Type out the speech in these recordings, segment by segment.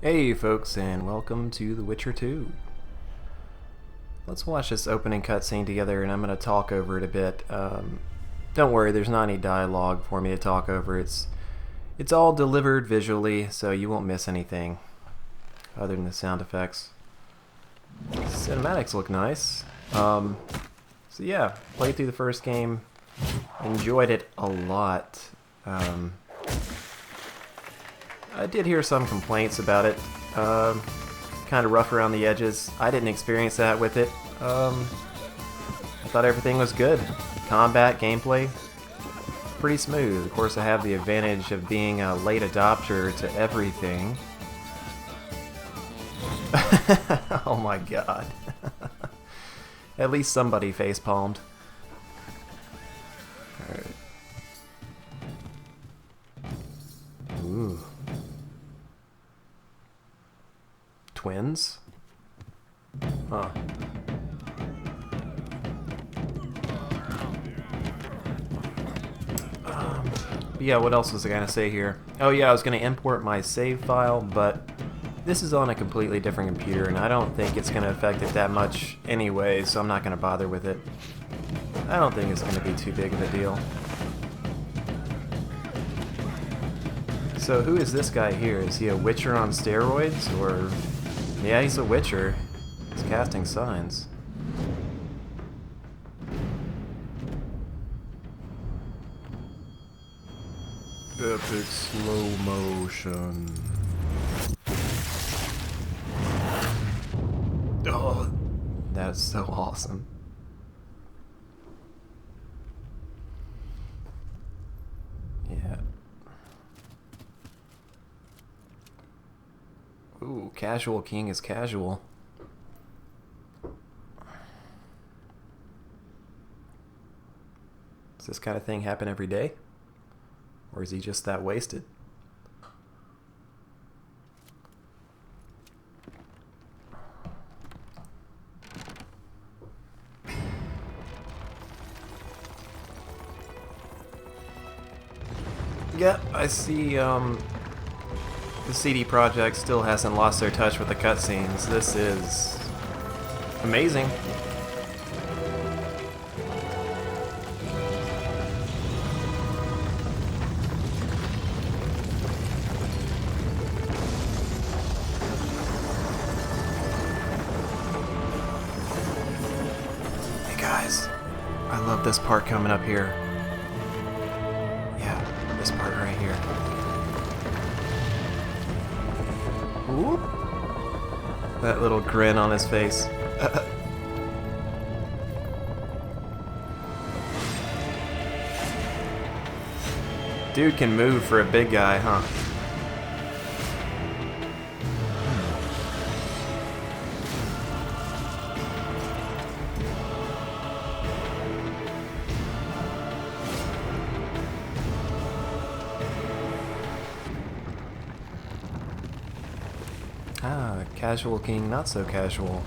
Hey folks, and welcome to The Witcher 2. Let's watch this opening cutscene together, and I'm going to talk over it a bit. Don't worry, there's not any dialogue for me to talk over. It's all delivered visually, so you won't miss anything other than the sound effects. Cinematics look nice. So yeah, played through the first game, enjoyed it a lot. I did hear some complaints about it. Kind of rough around the edges. I didn't experience that with it. I thought everything was good. Combat, gameplay, pretty smooth. Of course, I have the advantage of being a late adopter to everything. Oh my god. At least somebody facepalmed. Alright. Ooh. Twins? Huh. Yeah, what else was I gonna say here? Oh yeah, I was gonna import my save file, but this is on a completely different computer, and I don't think it's gonna affect it that much anyway, so I'm not gonna bother with it. I don't think it's gonna be too big of a deal. So who is this guy here? Is he a witcher on steroids, or... Yeah, he's a witcher. He's casting signs. Epic slow motion. Oh, that's so awesome. Yeah. Ooh, casual king is casual. Does this kind of thing happen every day? Or is he just that wasted? Yeah, I see, the CD Projekt still hasn't lost their touch with the cutscenes. This is amazing. Hey guys, I love this part coming up here. Yeah, this part right here. Whoop. That little grin on his face. Dude can move for a big guy, huh? Ah, casual king, not so casual.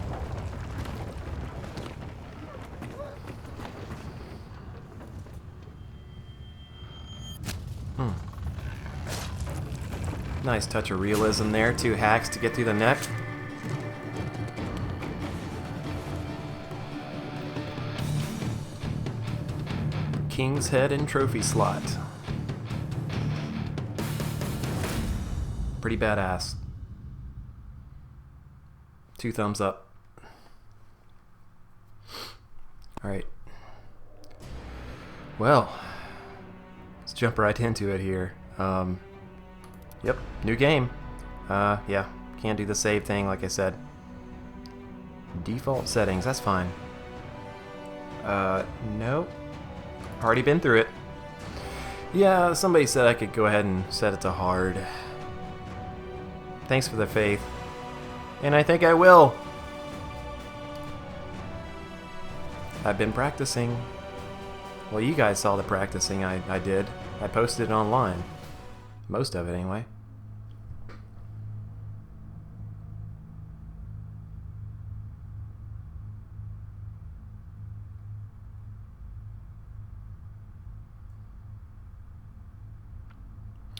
Nice touch of realism there. 2 hacks to get through the neck. King's head and trophy slot. Pretty badass. 2 thumbs up. Alright. Well, let's jump right into it here. Yep, new game. Yeah, can't do the save thing like I said. Default settings, that's fine. Nope. Already been through it. Yeah, somebody said I could go ahead and set it to hard. Thanks for the faith. And I think I will. I've been practicing. Well, you guys saw the practicing I did. I posted it online. Most of it, anyway.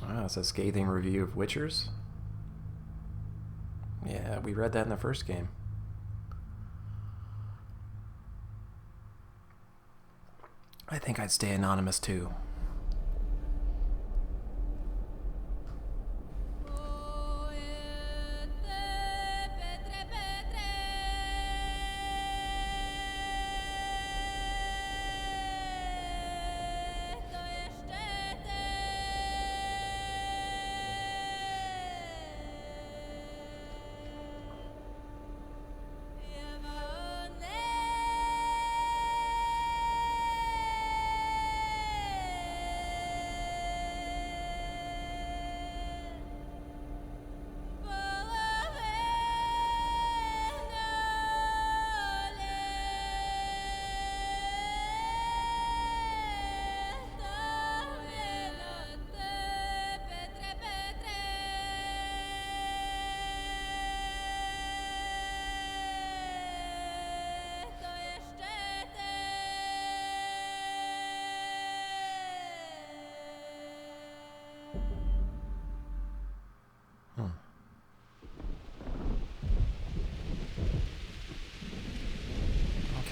Ah, it's a scathing review of Witchers. Yeah, we read that in the first game. I think I'd stay anonymous too.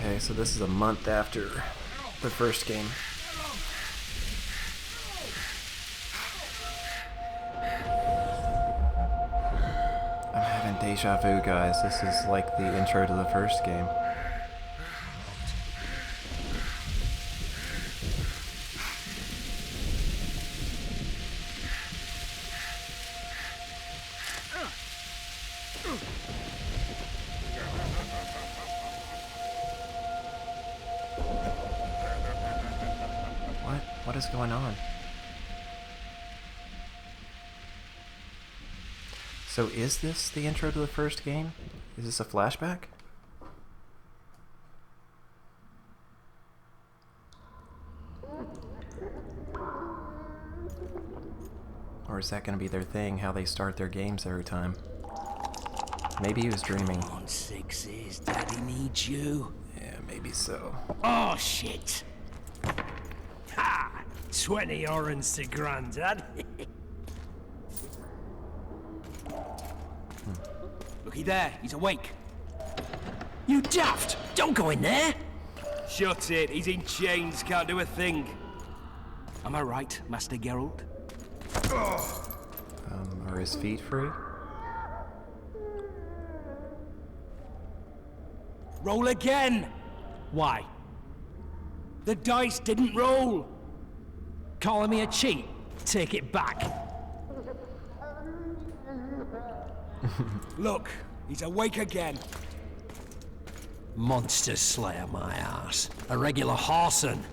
Okay, so this is a month after the first game. I'm having deja vu, guys. This is like the intro to the first game. What is going on? So is this the intro to the first game? Is this a flashback? Or is that going to be their thing, how they start their games every time? Maybe he was dreaming. Come on, sixes. Daddy needs you. Yeah, maybe so. Oh, shit. Ha! 20 orange to Grandad. Looky there, he's awake. You daft! Don't go in there! Shut it, he's in chains, can't do a thing. Am I right, Master Geralt? Are his feet free? Roll again! Why? The dice didn't roll! Calling me a cheat? Take it back. Look, he's awake again. Monster Slayer, my ass. A regular Harson.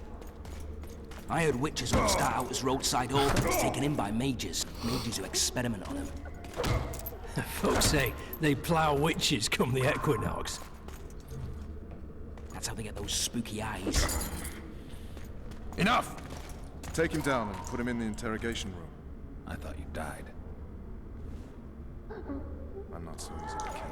I heard witches would start out as roadside orphans taken in by mages. Mages who experiment on them. Folks say they plough witches come the equinox. That's how they get those spooky eyes. Enough! Take him down and put him in the interrogation room. I thought you died. I'm not so easy to kill.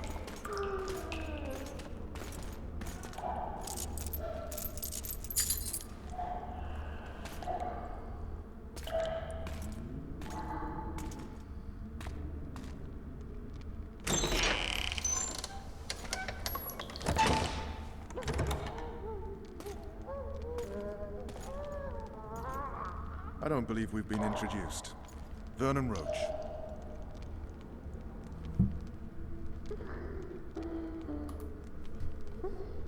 I don't believe we've been introduced. Vernon Roach.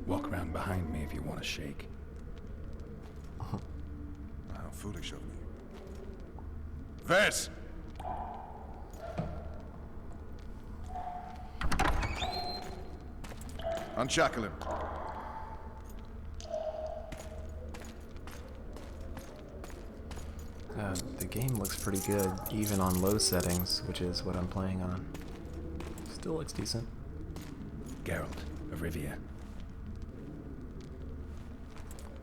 Walk around behind me if you want to shake. How foolish of me. Vess! Unshackle him. The game looks pretty good, even on low settings, which is what I'm playing on. Still looks decent. Geralt of Rivia.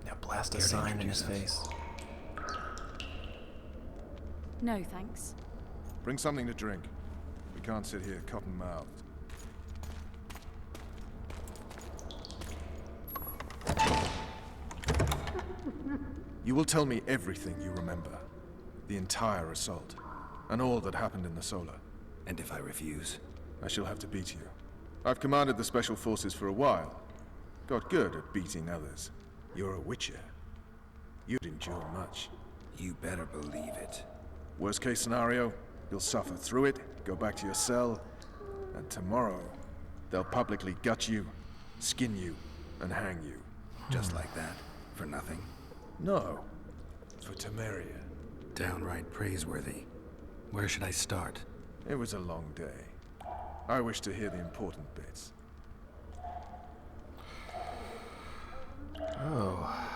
Now blast a Here to sign in his introduce us. face. No, thanks. Bring something to drink. We can't sit here cotton-mouthed. You will tell me everything you remember. The entire assault. And all that happened in the Solar. And if I refuse? I shall have to beat you. I've commanded the Special Forces for a while. Got good at beating others. You're a Witcher. You'd endure much. You better believe it. Worst case scenario, you'll suffer through it, go back to your cell, and tomorrow, they'll publicly gut you, skin you, and hang you. Just like that? For nothing? No. For Temeria. Downright praiseworthy. Where should I start? It was a long day. I wish to hear the important bits. Oh.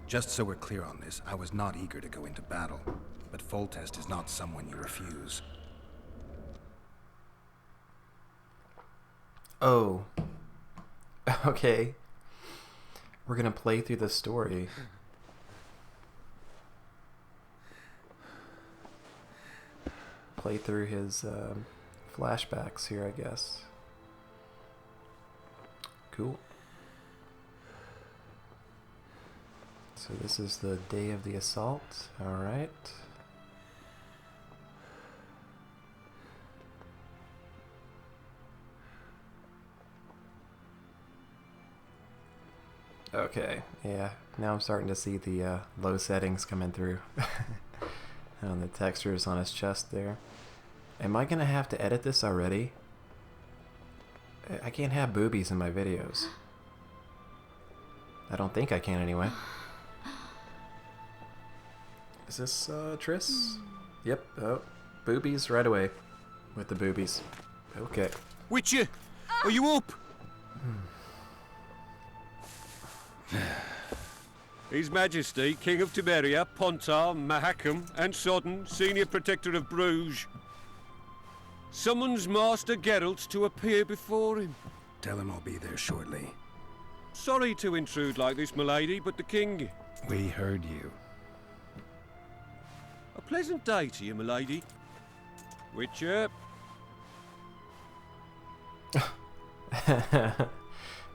Just so we're clear on this, I was not eager to go into battle, but Foltest is not someone you refuse. Oh. Okay. We're gonna play through the story. Play through his flashbacks here, I guess. Cool. So this is the day of the assault. Alright. Okay, yeah. Now I'm starting to see the low settings coming through. And the textures on his chest there. Am I gonna have to edit this already? I can't have boobies in my videos. I don't think I can anyway. Is this Triss? Yep. Oh, boobies right away. With the boobies. Okay. Witcher, are you up? His Majesty, King of Temeria, Pontar, Mahakam, and Sodden, Senior Protector of Bruges, summons Master Geralt to appear before him. Tell him I'll be there shortly. Sorry to intrude like this, milady, but the King... We heard you. A pleasant day to you, milady. Witcher.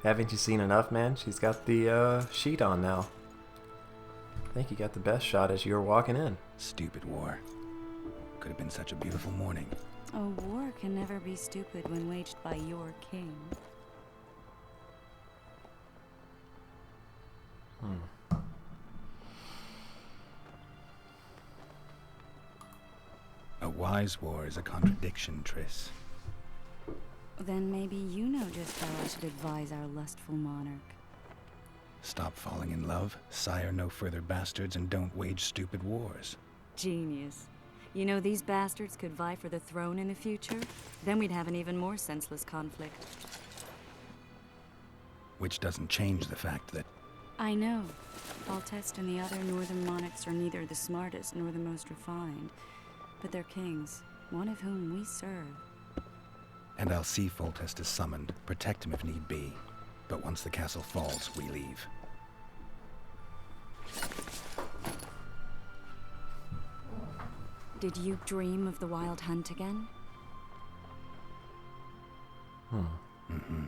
Haven't you seen enough, man? She's got the sheet on now. I think you got the best shot as you were walking in. Stupid war. Could have been such a beautiful morning. A war can never be stupid when waged by your king. A wise war is a contradiction, Triss. Then maybe you know just how I should advise our lustful monarch. Stop falling in love, sire no further bastards, and don't wage stupid wars. Genius. You know, these bastards could vie for the throne in the future? Then we'd have an even more senseless conflict. Which doesn't change the fact that... I know. Foltest and the other northern monarchs are neither the smartest nor the most refined. But they're kings, one of whom we serve. And I'll see Foltest is summoned, protect him if need be. But once the castle falls, we leave. Did you dream of the wild hunt again? Mm-hmm.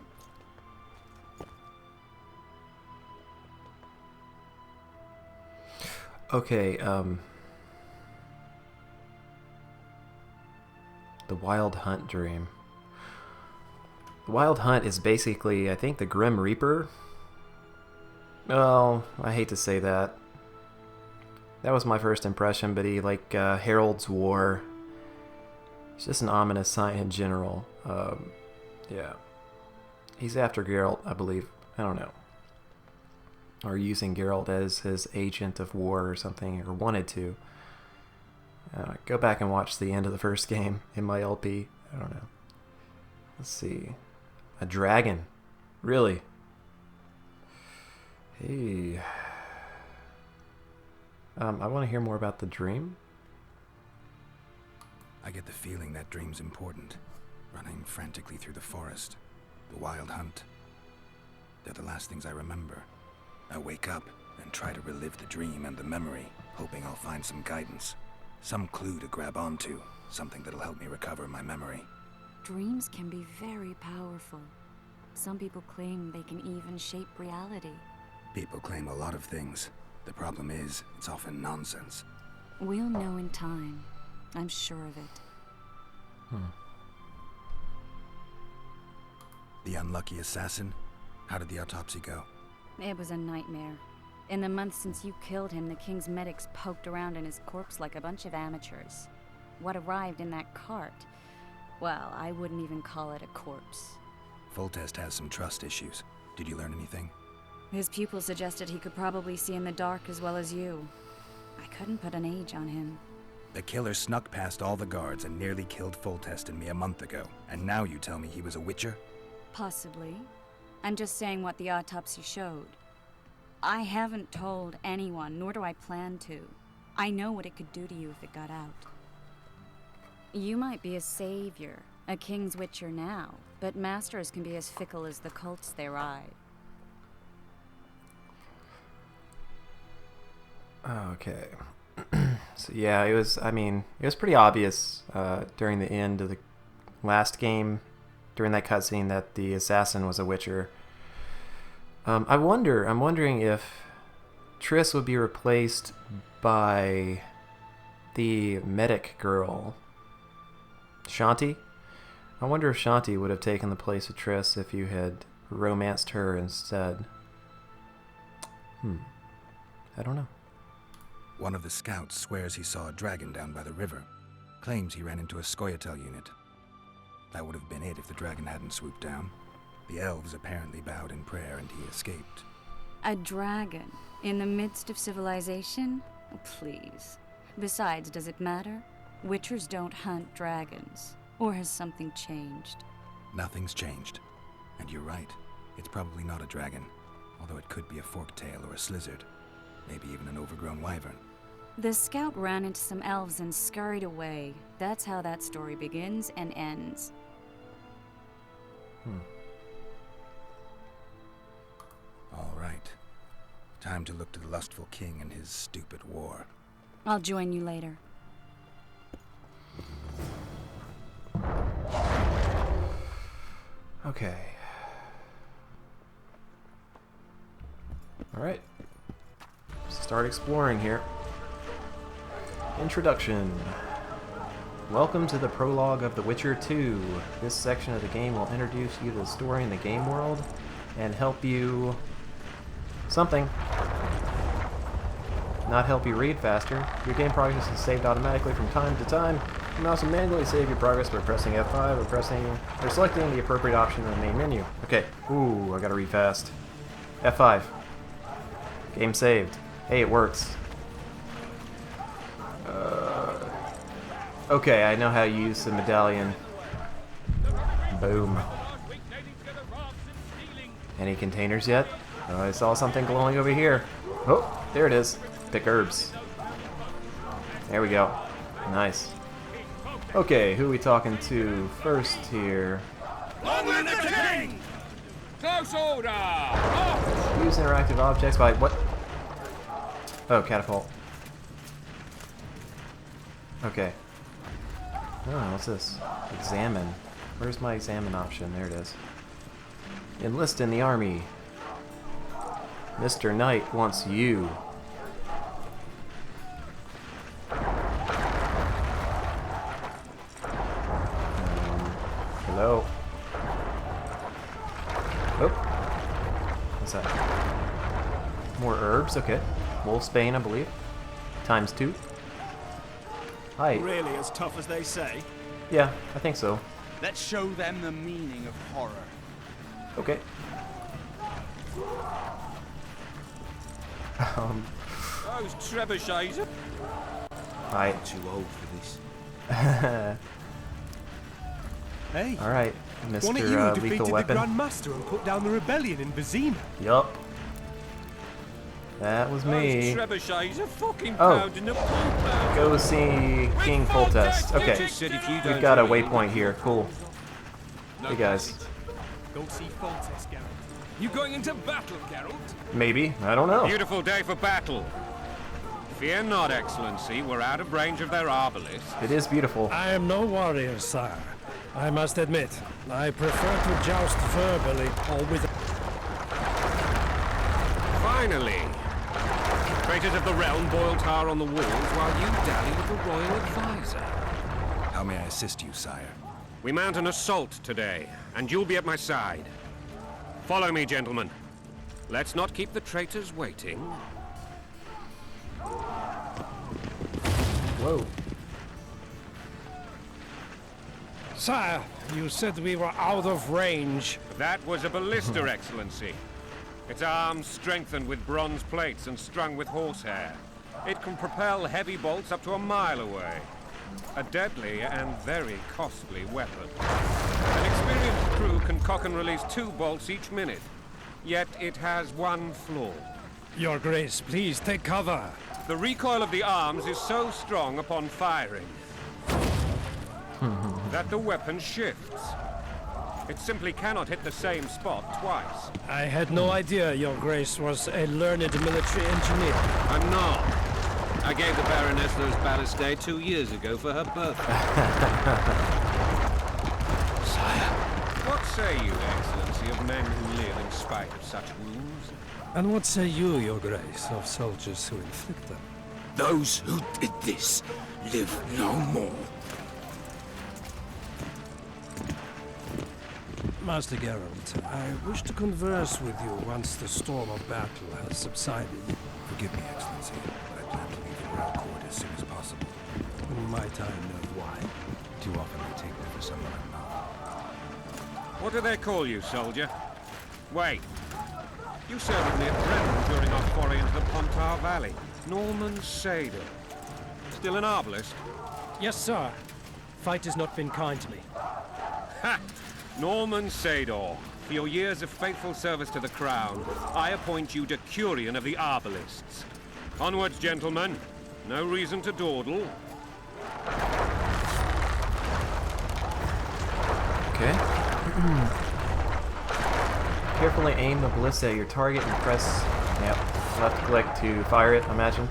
Okay, the Wild Hunt dream. The Wild Hunt is basically, I think, the Grim Reaper. Well, I hate to say that. That was my first impression, but he, like, heralds war. He's just an ominous sign in general. Yeah. He's after Geralt, I believe. I don't know. Or using Geralt as his agent of war or something, or wanted to. Go back and watch the end of the first game in my LP. I don't know. Let's see. A dragon. Really? Hey. I want to hear more about the dream. I get the feeling that dream's important. Running frantically through the forest. The wild hunt. They're the last things I remember. I wake up and try to relive the dream and the memory, hoping I'll find some guidance. Some clue to grab onto. Something that'll help me recover my memory. Dreams can be very powerful. Some people claim they can even shape reality. People claim a lot of things. The problem is, it's often nonsense. We'll know in time. I'm sure of it. The unlucky assassin? How did the autopsy go? It was a nightmare. In the months since you killed him, the king's medics poked around in his corpse like a bunch of amateurs. What arrived in that cart? Well, I wouldn't even call it a corpse. Foltest has some trust issues. Did you learn anything? His pupil suggested he could probably see in the dark as well as you. I couldn't put an age on him. The killer snuck past all the guards and nearly killed Foltest and me a month ago. And now you tell me he was a witcher? Possibly. I'm just saying what the autopsy showed. I haven't told anyone, nor do I plan to. I know what it could do to you if it got out. You might be a savior, a king's witcher now, but masters can be as fickle as the cults they ride. Okay. So yeah, it was pretty obvious during the end of the last game, during that cutscene, that the assassin was a witcher. I'm wondering if Triss would be replaced by the medic girl, Shanti. I wonder if Shanti would have taken the place of Triss if you had romanced her instead. I don't know. One of the scouts swears he saw a dragon down by the river. Claims he ran into a Scoia'tael unit. That would have been it if the dragon hadn't swooped down. The elves apparently bowed in prayer and he escaped. A dragon? In the midst of civilization? Oh, please. Besides, does it matter? Witchers don't hunt dragons. Or has something changed? Nothing's changed. And you're right. It's probably not a dragon. Although it could be a forktail or a slizzard. Maybe even an overgrown wyvern. The scout ran into some elves and scurried away. That's how that story begins and ends. All right. Time to look to the lustful king and his stupid war. I'll join you later. Okay. All right. Start exploring here. Introduction. Welcome to the prologue of The Witcher 2. This section of the game will introduce you to the story in the game world and help you... something. Not help you read faster. Your game progress is saved automatically from time to time. You can also manually save your progress by pressing F5 or selecting the appropriate option in the main menu. Okay. Ooh, I gotta read fast. F5. Game saved. Hey, it works. Okay, I know how to use the medallion. Boom. Any containers yet? Oh, I saw something glowing over here. Oh, there it is. Pick herbs. There we go. Nice. Okay, who are we talking to first here? Long live the king! Close order! Use interactive objects by what? Oh, catapult. Okay. Oh, what's this? Examine. Where's my examine option? There it is. Enlist in the army. Mr. Knight wants you. Hello. Oh. What's that? More herbs, okay. Wolfsbane, I believe. ×2. Hi. Really as tough as they say? Yeah, I think so. Let's show them the meaning of horror. Okay. Those trebuchets are... Hi. Too old for this. Hey, Alright, one of you Mr. who Lethal defeated the Weapon. Grand Master and put down the rebellion in Vizima. Yup. That was me. Those trebuchets are fucking Oh. pounding the poop out. Go see King Foltest. Okay, Just said if you we've don't got a do it, waypoint here. Cool. Hey guys. Go see Foltest, Geralt. You going into battle, Geralt? Maybe. I don't know. Beautiful day for battle. Fear not, Excellency. We're out of range of their arbalists. It is beautiful. I am no warrior, sire. I must admit, I prefer to joust verbally or with... Finally. Traitors of the realm boil tar on the walls while you dally with the royal advisor. How may I assist you, sire? We mount an assault today, and you'll be at my side. Follow me, gentlemen. Let's not keep the traitors waiting. Whoa. Sire, you said we were out of range. That was a ballista, Excellency. Its arms strengthened with bronze plates and strung with horsehair. It can propel heavy bolts up to a mile away. A deadly and very costly weapon. An experienced crew can cock and release 2 bolts each minute. Yet it has one flaw. Your Grace, please take cover. The recoil of the arms is so strong upon firing that the weapon shifts. It simply cannot hit the same spot twice. I had no idea Your Grace was a learned military engineer. I'm not. I gave the Baroness those ballistae 2 years ago for her birthday. Sire. What say you, Excellency, of men who live in spite of such wounds? And what say you, Your Grace, of soldiers who inflict them? Those who did this live no more. Master Geralt, I wish to converse with you once the storm of battle has subsided. Forgive me, Excellency, but I plan to leave the royal court as soon as possible. Might I know why? Too often they take me for someone I'm not. What do they call you, soldier? Wait. You served with me at Breville during our foray into the Pontar Valley. Norman Sador. Still an arbalist? Yes, sir. Fate has not been kind to me. Ha! Norman Sador, for your years of faithful service to the Crown, I appoint you Decurion of the Arbalists. Onwards, gentlemen. No reason to dawdle. Okay. Carefully aim the ballista at your target and press left click to fire it, I imagine.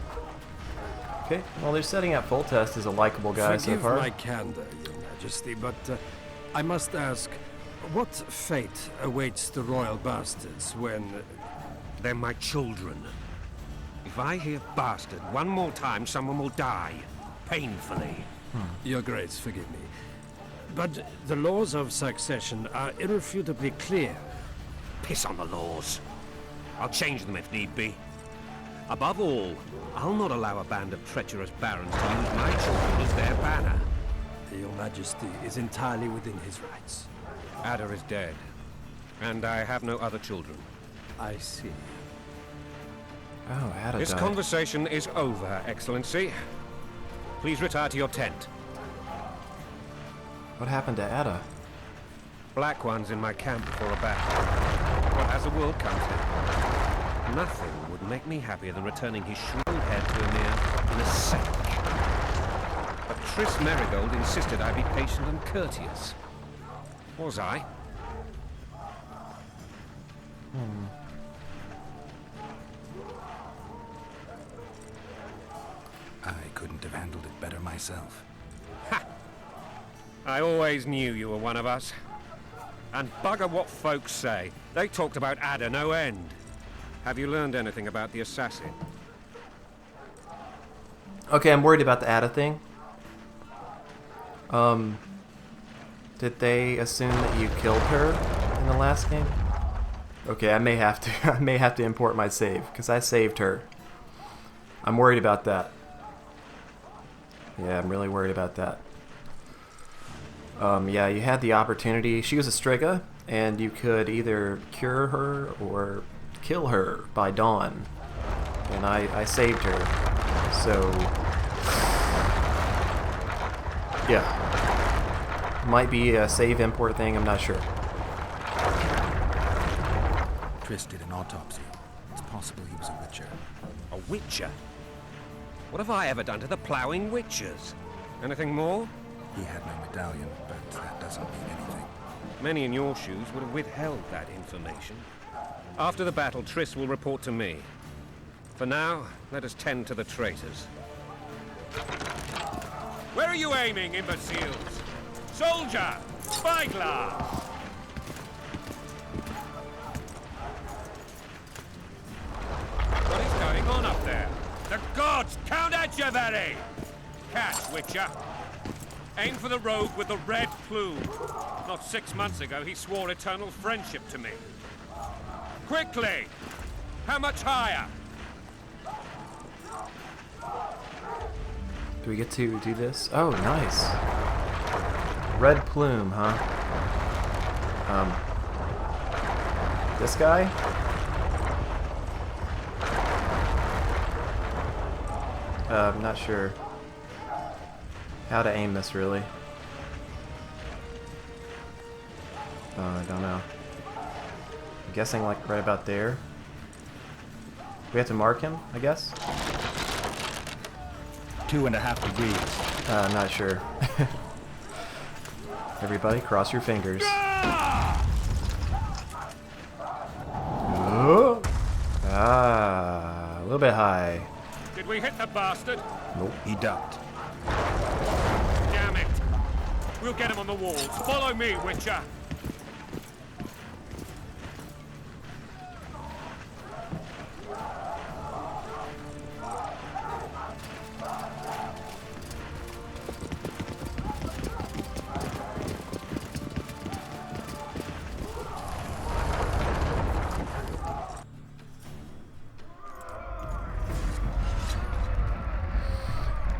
Okay, well, they're setting up Foltest as a likable guy so Forgive far. my candor, Your Majesty, but I must ask, what fate awaits the royal bastards when... They're my children. If I hear bastard one more time, someone will die. Painfully. Your Grace, forgive me. But the laws of succession are irrefutably clear. Piss on the laws. I'll change them if need be. Above all, I'll not allow a band of treacherous barons to use my children as their banner. Your Majesty is entirely within his rights. Ada is dead, and I have no other children. I see. Oh, Ada This died. conversation is over, Excellency. Please retire to your tent. What happened to Ada? Black One's in my camp before a battle. But as the world comes in, nothing would make me happier than returning his shriveled head to Emir in a sack. But Triss Merigold insisted I be patient and courteous. Was I? I couldn't have handled it better myself. Ha! I always knew you were one of us. And bugger what folks say. They talked about Ada no end. Have you learned anything about the assassin? Okay, I'm worried about the Ada thing. Did they assume that you killed her in the last game? Okay, I may have to. I may have to import my save because I saved her. I'm worried about that. Yeah, I'm really worried about that. Yeah, you had the opportunity. She was a Striga, and you could either cure her or kill her by dawn. And I saved her. So, yeah. Might be a save import thing, I'm not sure. Triss did an autopsy. It's possible he was a witcher. A witcher? What have I ever done to the ploughing witchers? Anything more? He had no medallion, but that doesn't mean anything. Many in your shoes would have withheld that information. After the battle, Triss will report to me. For now, let us tend to the traitors. Where are you aiming, imbeciles? Soldier! Spyglass! What is going on up there? The gods count Echeverry! Catch, Witcher. Aim for the rogue with the red plume. Not 6 months ago, he swore eternal friendship to me. Quickly! How much higher? Do we get to do this? Oh, nice. Red plume, huh? This guy? I'm not sure how to aim this, really. I don't know. I'm guessing like right about there. We have to mark him, I guess? 2.5 degrees. I'm not sure. Everybody, cross your fingers. Oh. Ah, a little bit high. Did we hit the bastard? Nope. He ducked. Damn it! We'll get him on the walls. Follow me, Witcher.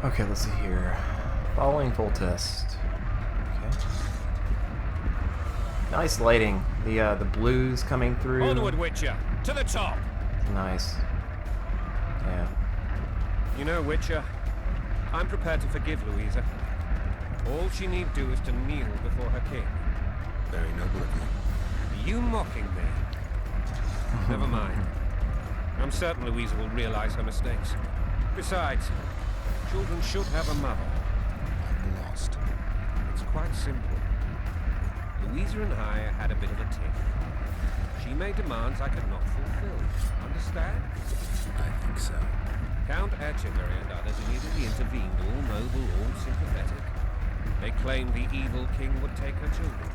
Okay, let's see here. Following full test. Okay. Nice lighting. The blues coming through. Onward, Witcher. To the top. Nice. Yeah. You know, Witcher, I'm prepared to forgive Louisa. All she need do is to kneel before her king. Very noble of you. Are you mocking me? Never mind. I'm certain Louisa will realize her mistakes. Besides, children should have a mother. I'm lost. It's quite simple. Louisa and I had a bit of a tiff. She made demands I could not fulfill. Understand? I think so. Count Echeverry and others immediately intervened, all noble, all sympathetic. They claimed the evil king would take her children.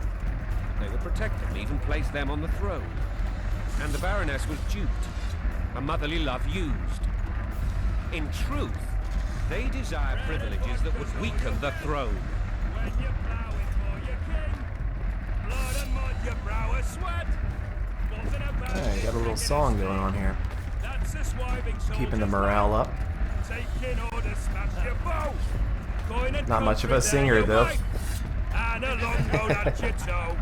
They would protect them, even place them on the throne. And the Baroness was duped. Her motherly love used. In truth, they desire privileges that would weaken the throne. When you're plowing for your king, blood and mud, your brow a sweat. Okay, got a little song going on here. That's the swiving Keeping the morale up. Taking orders, snap your bow. Going and Not much of a comfort singer, your though. wife, and a long road at your toe.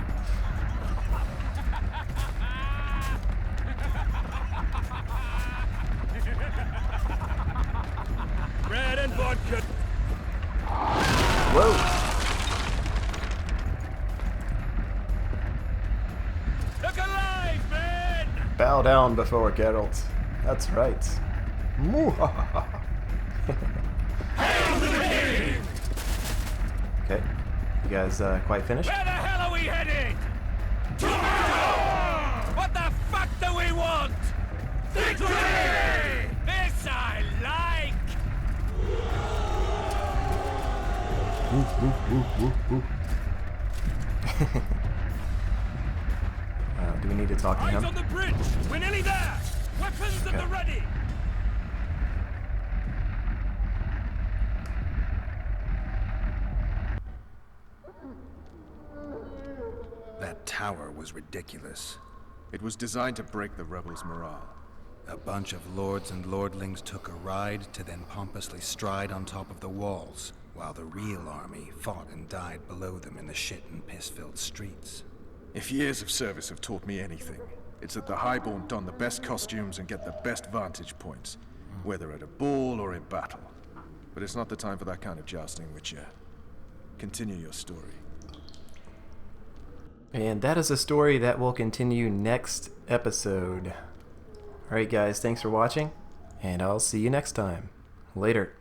Bread and vodka. Whoa! Look alive, man! Bow down before Geralt. That's right. Okay. You guys quite finished? Where the hell are we headed? What the fuck do we want? Victory! This I like! Do we need to talk to Eyes him? on the bridge! We're nearly there! Weapons at the ready! That tower was ridiculous. It was designed to break the rebels' morale. A bunch of lords and lordlings took a ride to then pompously stride on top of the walls, while the real army fought and died below them in the shit and piss-filled streets. If years of service have taught me anything, it's that the Highborn don the best costumes and get the best vantage points, whether at a ball or in battle. But it's not the time for that kind of jousting, Witcher. Continue your story. And that is a story that will continue next episode. Alright guys, thanks for watching, and I'll see you next time. Later.